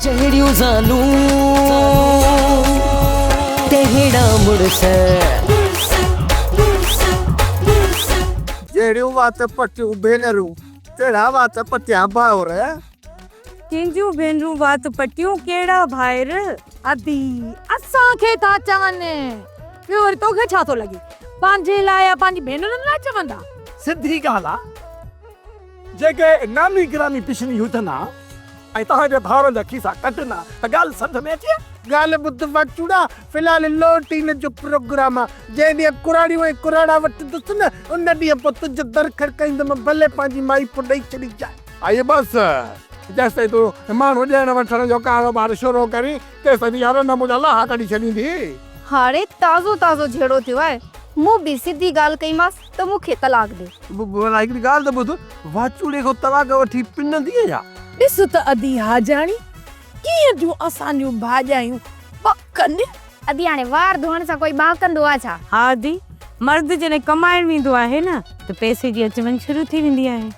जहिड़ियूं ज़ालूं तहिड़ा मुड़स जहिड़ियूं वात पटियूं भेनरूं तहिड़ा वात पटिया भाउर। कंहिंजूं भेनरूं वात पटियूं कहिड़ा भाइर अदी असांखे था चवनि ॿियो वरी तोखे छा थो लॻे पंहिंजे लाइ या पंहिंजी भेनरुनि लाइ चवंदा सिधी ॻाल्हि आहे जेके नामी गिरामी पिछली हुजनि ऐं तव्हांजे भाउरनि जा खीसा कटना त ॻाल्हि सम्झ में अचे। ॻाल्हि ॿुध वचूड़ा फ़िलहाल लोटीन जो प्रोग्राम आहे जंहिं ॾींहुं कुराड़ियूं ऐं कुराड़ा वठंदुसि न उन ॾींहुं पोइ तुंहिंजो दर खड़काईंदुमि भले पंहिंजी माई पोइ ॾेई छॾी जाए। आइए बसि जेसिताईं तूं माण्हू ॾियण वठण जो कारोबार शुरू करी तेसिताईं यार न मुंहिंजा लाहा कढी छॾींदी। हाणे ताज़ो ताज़ो झेड़ो थियो आहे मूं बि सिधी ॻाल्हि कईमांसि त मूंखे तलाक ॾे। हिकिड़ी ॻाल्हि त ॿुध वाचूड़े खां तलाक वठी पिनंदी या ॾिस त अदी हाजाणी कीअं जूं असांजूं भाॼायूं पकनि अदी हाणे वार धोअण सां कोई बाकंदो आहे छा? हा दी मर्द जॾहिं कमाइण वेंदो आहे न त पैसे जी अच वञ शुरू थी वेंदी आहे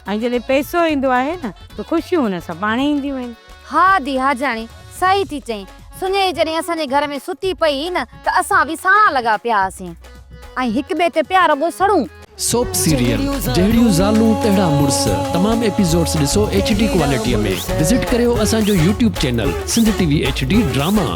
ऐं जॾहिं पैसो ईंदो आहे न त ख़ुशियूं हुन सां पाण ईंदियूं आहिनि। हा दी हाजाणी सही थी चईं सुञे जॾहिं असांजे घर में सुती पई न त असां बि साह लॻा पिया हुआसीं ऐं हिक ॿिए ते पिया रुॻो सड़ूं। सोप सीरियल जहिड़ियूं ज़ालूं तहिड़ा मुड़स तमाम एपिसोड्स ॾिसो HD क्वालिटीअ में। विज़िट करियो असांजो YouTube channel Sindh TV HD drama.